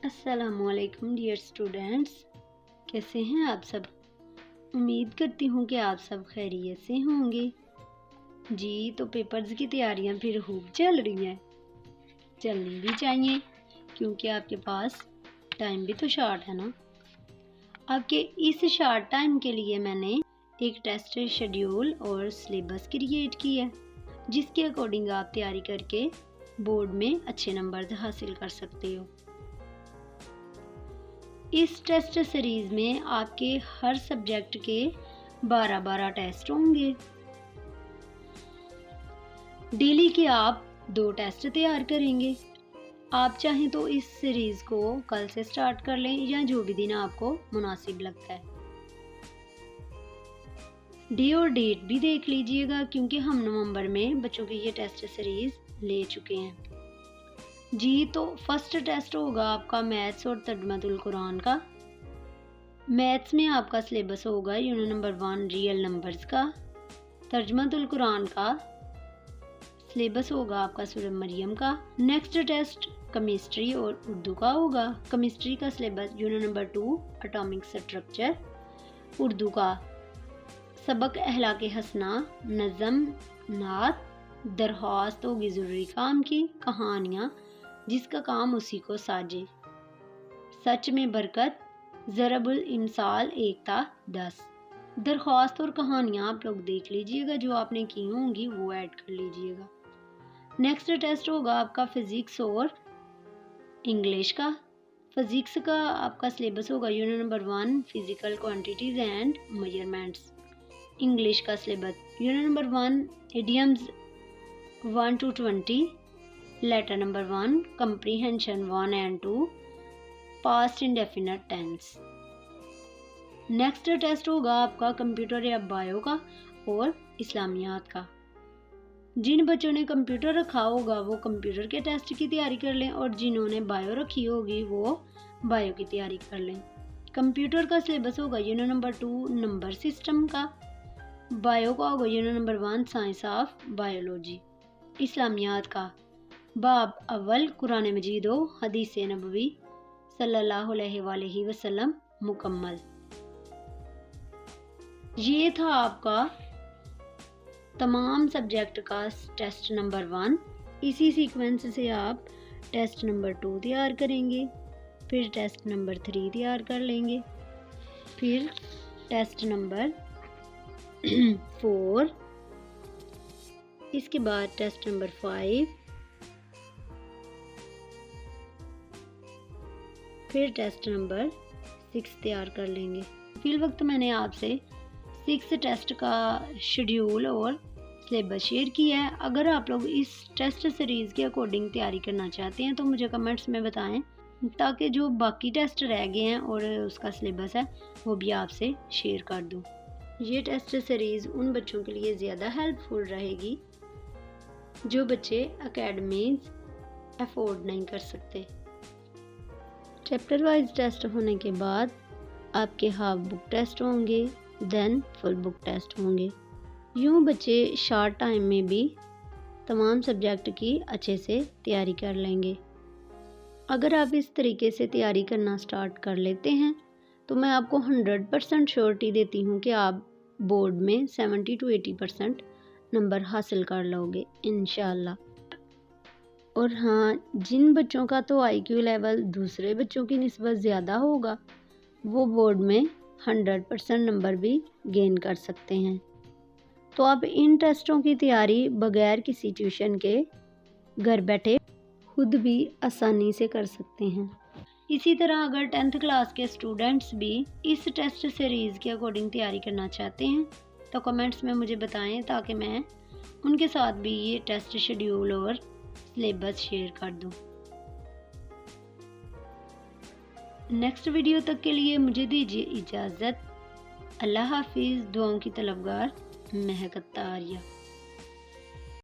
अस्सलाम वालेकुम dear students, कैसे हैं आप सब। उम्मीद करती हूँ कि आप सब खैरियत से होंगे। जी तो पेपर्स की तैयारियां फिर खूब चल रही हैं, चलनी भी चाहिए क्योंकि आपके पास टाइम भी तो शॉर्ट है ना। आपके इस शॉर्ट टाइम के लिए मैंने एक टेस्ट शेड्यूल और सिलेबस क्रिएट की है जिसके अकॉर्डिंग आप तैयारी करके बोर्ड में अच्छे नंबर हासिल कर सकते हो। इस टेस्ट सीरीज में आपके हर सब्जेक्ट के 12 टेस्ट होंगे। डेली के आप 2 टेस्ट तैयार करेंगे। आप चाहें तो इस सीरीज को कल से स्टार्ट कर लें या जो भी दिन आपको मुनासिब लगता है। डे और डेट भी देख लीजिएगा क्योंकि हम नवंबर में बच्चों की ये टेस्ट सीरीज ले चुके हैं। जी तो फर्स्ट टेस्ट होगा आपका मैथ्स और तर्जुमातुल कुरान का। मैथ्स में आपका सिलेबस होगा यूनिट नंबर 1 रियल नंबर्स का। तर्जुमातुल कुरान का सिलेबस होगा आपका सूरह मरियम का। नेक्स्ट टेस्ट केमिस्ट्री और उर्दू का होगा। केमिस्ट्री का syllabus unit number 2 atomic structure. Urdu का सबक अहलाके हसना, नज़म, नात, दरख्वास्त होगी ज़रूरी काम की, कहानियाँ जिसका काम उसी को साजे, सच में बरकत, ज़रबुल इमसाल 1-10। दरख्वास्त और कहानियाँ आप लोग देख लीजिएगा, जो आपने की होंगी वो ऐड कर लीजिएगा। नेक्स्ट टेस्ट होगा आपका फिज़िक्स और इंग्लिश का। फिज़िक्स का आपका सिलेबस होगा unit number 1 physical quantities and measurements. English का syllabus unit number 1 idioms 1 to 20, letter number 1 comprehension 1 and 2, past indefinite tense. Next test होगा आपका कंप्यूटर या बायो का और इस्लामियात का। जिन बच्चों ने कंप्यूटर रखा होगा वो कंप्यूटर के टेस्ट की तैयारी कर लें और जिन्होंने बायो रखी होगी वो बायो की तैयारी कर लें। कंप्यूटर का सिलेबस होगा यूनिट नंबर 2 नंबर सिस्टम का। बायो का होगा unit number 1 science of biology. Islamiat का बाब अव्वल कुरान मजीद व हदीस नबवी सल्लल्लाहु अलैहि वसल्लम मुकम्मल। ये था आपका तमाम सब्जेक्ट का टेस्ट नंबर 1। इसी सीक्वेंस से आप टेस्ट नंबर 2 तैयार करेंगे, फिर टेस्ट नंबर 3 तैयार कर लेंगे, फिर टेस्ट नंबर 4, इसके बाद टेस्ट नंबर 5, फिर टेस्ट नंबर 6 तैयार कर लेंगे। फिल वक्त मैंने आपसे 6 टेस्ट का शेड्यूल और सिलेबस शेयर किया है। अगर आप लोग इस टेस्ट सीरीज़ के अकॉर्डिंग तैयारी करना चाहते हैं तो मुझे कमेंट्स में बताएं ताकि जो बाकी टेस्ट रह गए हैं और उसका सिलेबस है वो भी आपसे शेयर कर दूं। ये टेस्ट सीरीज़ उन बच्चों के लिए ज़्यादा हेल्पफुल रहेगी जो बच्चे एकेडमीज अफोर्ड नहीं कर सकते। चैप्टर वाइज टेस्ट होने के बाद आपके हाफ बुक टेस्ट होंगे, देन फुल बुक टेस्ट होंगे। यूँ बच्चे शॉर्ट टाइम में भी तमाम सब्जेक्ट की अच्छे से तैयारी कर लेंगे। अगर आप इस तरीके से तैयारी करना स्टार्ट कर लेते हैं तो मैं आपको 100% श्योरिटी देती हूँ कि आप बोर्ड में 70 to 80% नंबर हासिल कर लोगे इंशाल्लाह। और हाँ, जिन बच्चों का तो IQ लेवल दूसरे बच्चों की निस्बत ज़्यादा होगा वो बोर्ड में 100% नंबर भी गेन कर सकते हैं। तो आप इन टेस्टों की तैयारी बगैर किसी ट्यूशन के घर बैठे खुद भी आसानी से कर सकते हैं। इसी तरह अगर 10th क्लास के स्टूडेंट्स भी इस टेस्ट सीरीज़ के अकॉर्डिंग तैयारी करना चाहते हैं तो कमेंट्स में मुझे बताएं ताकि मैं उनके साथ भी ये टेस्ट शेड्यूल और सिलेबस शेयर कर दूं। नेक्स्ट वीडियो तक के लिए मुझे दीजिए इजाज़त। अल्लाह हाफिज़। दुआओं की तलबगार महक अत्तारिया।